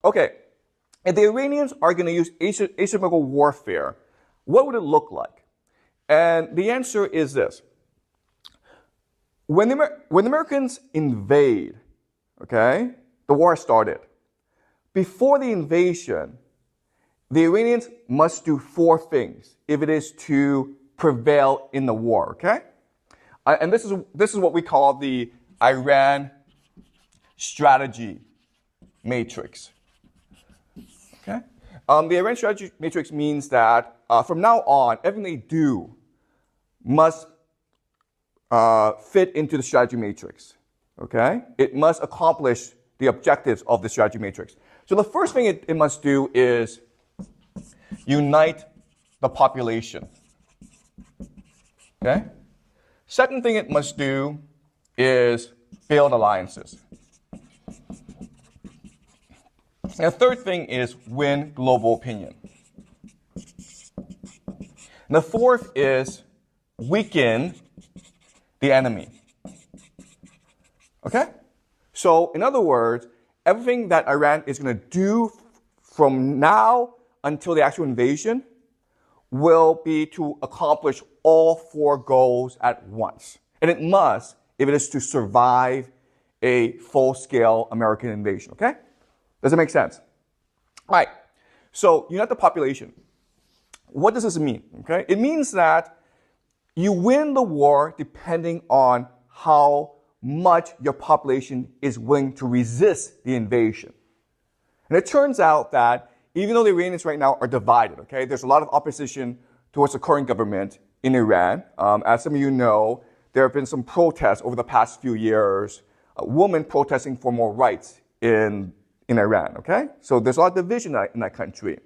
Okay, if the Iranians are going to use asymmetrical warfare, what would it look like? And the answer is this. When the Americans invade, okay, the war started. Before the invasion, the Iranians must do 4 things if it is to prevail in the war, okay? And this is what we call the Iran strategy matrix. Okay? The Iran strategy matrix means that from now on, everything they do must fit into the strategy matrix. Okay? It must accomplish the objectives of the strategy matrix. So the first thing it must do is unite the population. Okay? Second thing it must do is build alliances. And the third thing is win global opinion. And the fourth is weaken the enemy. Okay? So, in other words, everything that Iran is going to do from now until the actual invasion will be to accomplish all 4 goals at once. And it must, if it is to survive a full-scale American invasion, okay? Does it make sense? All right, so unite the population. What does this mean, okay? It means that you win the war depending on how much your population is willing to resist the invasion. And it turns out that even though the Iranians right now are divided, okay, there's a lot of opposition towards the current government in Iran. As some of you know, there have been some protests over the past few years, women protesting for more rights in Iran, okay? So there's a lot of division in that country.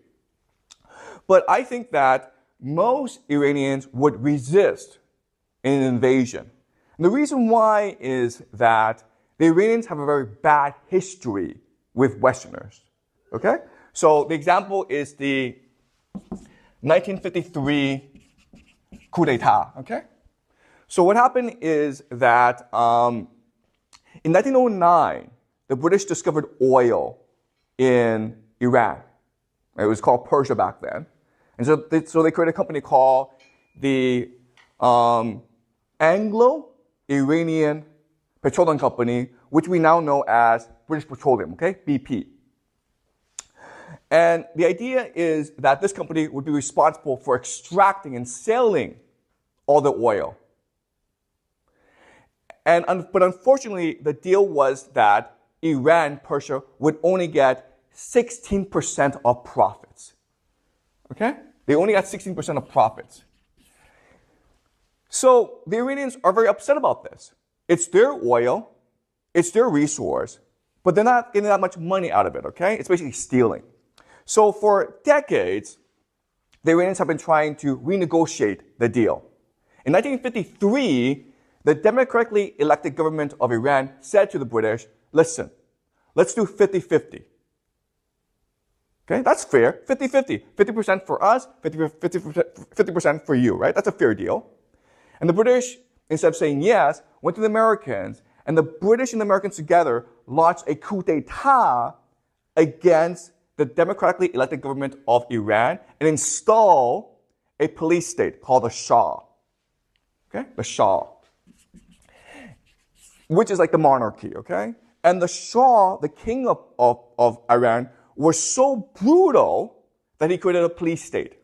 But I think that most Iranians would resist an invasion. And the reason why is that the Iranians have a very bad history with Westerners, okay? So the example is the 1953 coup d'etat, okay? So what happened is that in 1909, the British discovered oil in Iran. It was called Persia back then. And so they created a company called the Anglo-Iranian Petroleum Company, which we now know as British Petroleum, okay, BP. And the idea is that this company would be responsible for extracting and selling all the oil. But unfortunately, the deal was that Iran, Persia, would only get 16% of profits. Okay? They only got 16% of profits. So the Iranians are very upset about this. It's their oil, it's their resource, but they're not getting that much money out of it, okay? It's basically stealing. So for decades, the Iranians have been trying to renegotiate the deal. In 1953, the democratically elected government of Iran said to the British, listen, let's do 50-50. Okay, that's fair, 50-50. 50% for us, 50% for you, right? That's a fair deal. And the British, instead of saying yes, went to the Americans, and the British and the Americans together launched a coup d'etat against the democratically elected government of Iran and installed a police state called the Shah. Okay, the Shah, which is like the monarchy, okay? And the Shah, the king of Iran, was so brutal that he created a police state.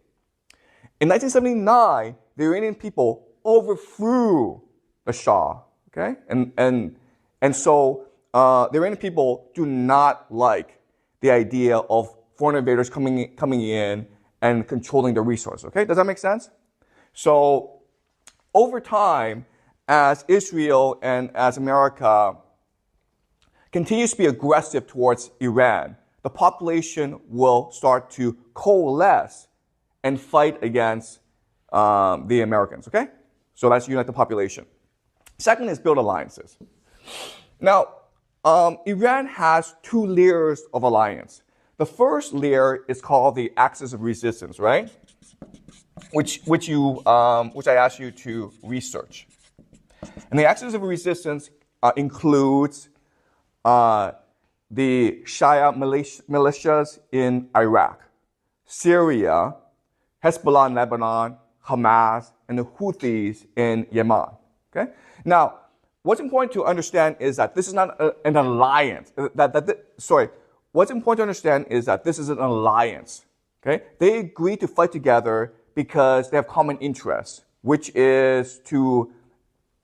In 1979, the Iranian people overthrew the Shah, okay? And so the Iranian people do not like the idea of foreign invaders coming in and controlling the resource, okay? Does that make sense? So over time, as Israel and as America continues to be aggressive towards Iran, the population will start to coalesce and fight against the Americans, okay? So that's unite the population. Second is build alliances. Now, Iran has 2 layers of alliance. The first layer is called the axis of resistance, right? Which I asked you to research. And the axis of resistance includes the Shia militias in Iraq, Syria, Hezbollah in Lebanon, Hamas, and the Houthis in Yemen. Okay? Now, what's important to understand is that this is not an alliance. What's important to understand is that this is an alliance. Okay? They agree to fight together because they have common interests, which is to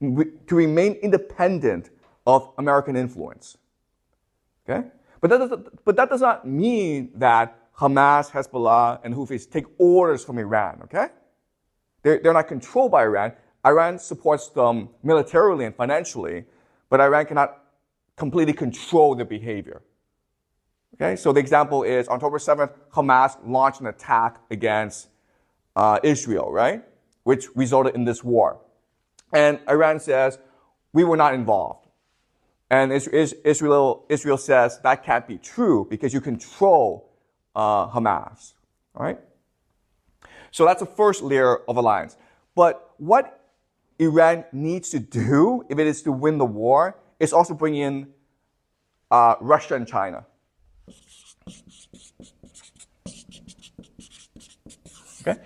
remain independent of American influence. Okay? But that does not mean that Hamas, Hezbollah, and Houthis take orders from Iran. Okay? They're not controlled by Iran. Iran supports them militarily and financially, but Iran cannot completely control their behavior. Okay? So the example is on October 7th, Hamas launched an attack against Israel, right? Which resulted in this war. And Iran says, we were not involved. And Israel says that can't be true because you control Hamas, all right? So that's the first layer of alliance. But what Iran needs to do, if it is to win the war, is also bring in Russia and China. Okay?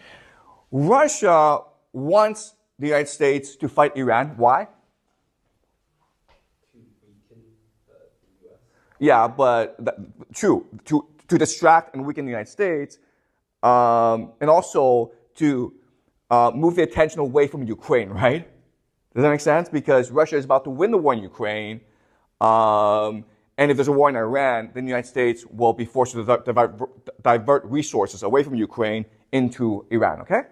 Russia wants the United States to fight Iran. Why? To weaken the US. Yeah, but true. To distract and weaken the United States, and also to move the attention away from Ukraine, right? Does that make sense? Because Russia is about to win the war in Ukraine, and if there's a war in Iran, then the United States will be forced to divert resources away from Ukraine into Iran, okay?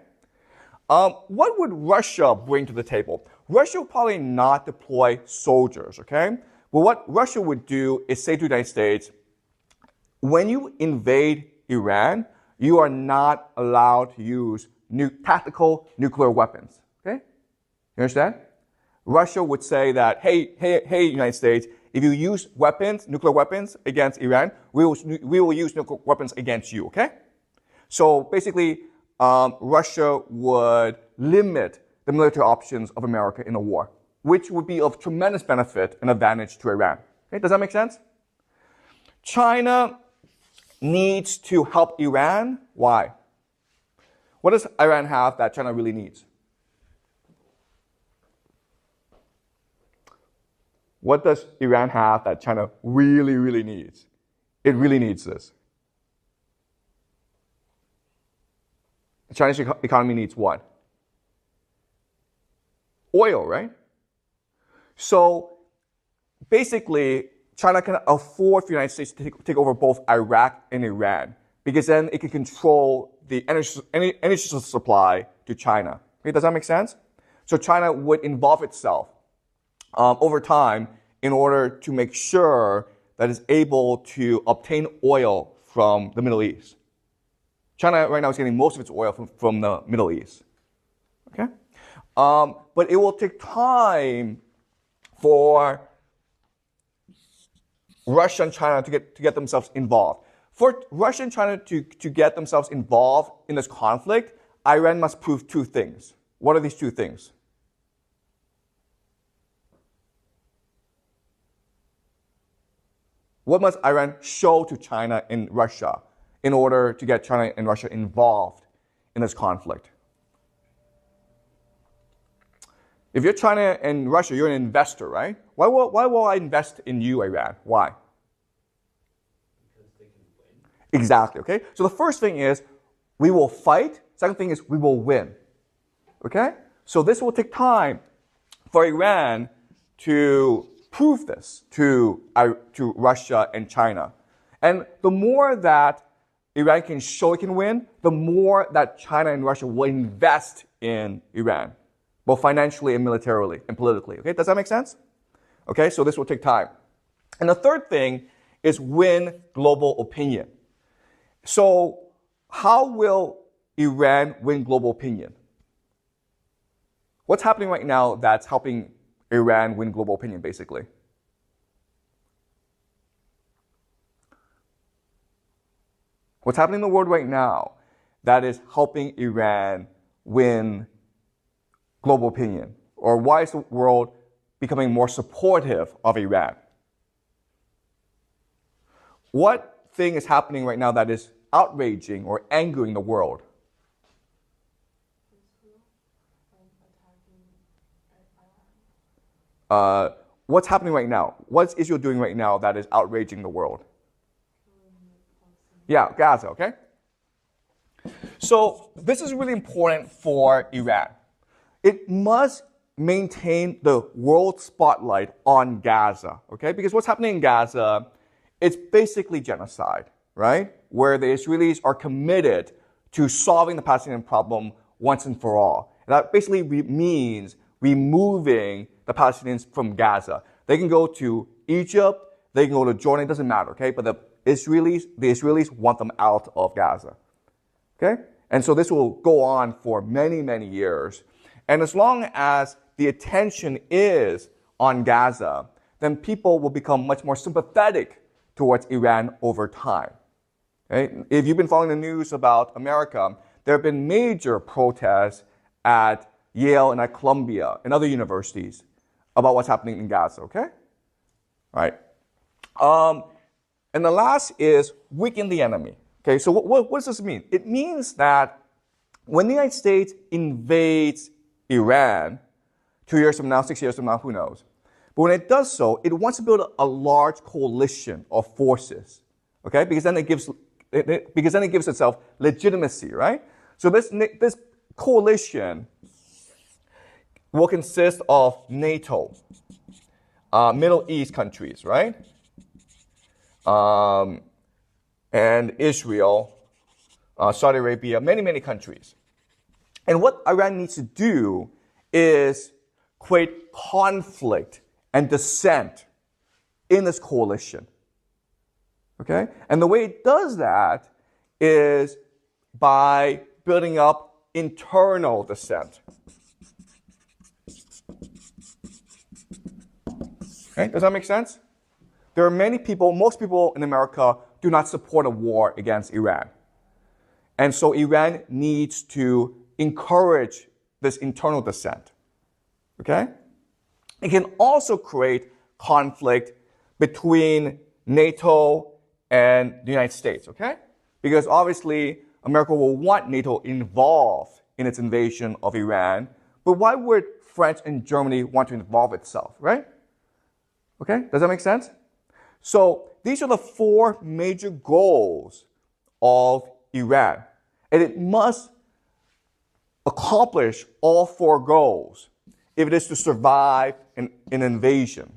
What would Russia bring to the table? Russia would probably not deploy soldiers, okay? But what Russia would do is say to the United States, when you invade Iran, you are not allowed to use tactical nuclear weapons, okay? You understand? Russia would say that, hey, United States, if you use nuclear weapons against Iran, we will use nuclear weapons against you, okay? So basically, Russia would limit the military options of America in a war, which would be of tremendous benefit and advantage to Iran. Okay, does that make sense? China needs to help Iran. Why? What does Iran have that China really needs? What does Iran have that China really, really needs? It really needs this. The Chinese economy needs what? Oil, right? So basically, China can afford for the United States to take over both Iraq and Iran because then it can control the energy supply to China. Okay, does that make sense? So China would involve itself over time in order to make sure that it's able to obtain oil from the Middle East. China right now is getting most of its oil from the Middle East. Okay? But it will take time for Russia and China to get themselves involved. For Russia and China to get themselves involved in this conflict, Iran must prove two things. What are these two things? What must Iran show to China and Russia in order to get China and Russia involved in this conflict? If you're China and Russia, you're an investor, right? Why will I invest in you, Iran? Why? Because they can win. Exactly, okay? So the first thing is we will fight. Second thing is we will win. Okay? So this will take time for Iran to prove this to Russia and China. And the more that Iran can show it can win, the more that China and Russia will invest in Iran, both financially and militarily and politically. Okay, does that make sense? Okay, so this will take time. And the third thing is win global opinion. So how will Iran win global opinion? What's happening right now that's helping Iran win global opinion, basically? What's happening in the world right now that is helping Iran win global opinion? Or why is the world becoming more supportive of Iran? what thing is happening right now that is outraging or angering the world? What's happening right now? What's Israel doing right now that is outraging the world? Yeah, Gaza, okay? So this is really important for Iran. It must maintain the world spotlight on Gaza, okay? Because what's happening in Gaza, it's basically genocide, right? Where the Israelis are committed to solving the Palestinian problem once and for all. And that basically means removing the Palestinians from Gaza. They can go to Egypt, they can go to Jordan, it doesn't matter, okay? But the Israelis want them out of Gaza, okay? And so this will go on for many, many years. And as long as the attention is on Gaza, then people will become much more sympathetic towards Iran over time. Okay? If you've been following the news about America, there have been major protests at Yale and at Columbia and other universities about what's happening in Gaza, okay? All right. And the last is weaken the enemy. Okay, so what does this mean? It means that when the United States invades Iran 2 years from now, 6 years from now, who knows? But when it does so, it wants to build a large coalition of forces, okay? Because then it gives itself legitimacy, right? So this coalition will consist of NATO, Middle East countries, right? And Israel, Saudi Arabia, many, many countries. And what Iran needs to do is create conflict and dissent in this coalition. Okay? And the way it does that is by building up internal dissent. Okay? Does that make sense? There are many people, most people in America do not support a war against Iran. And so Iran needs to encourage this internal dissent. Okay? It can also create conflict between NATO and the United States, okay? Because obviously America will want NATO involved in its invasion of Iran, but why would France and Germany want to involve itself, right? Okay, does that make sense? So these are the 4 major goals of Iran. And it must accomplish all 4 goals if it is to survive an invasion.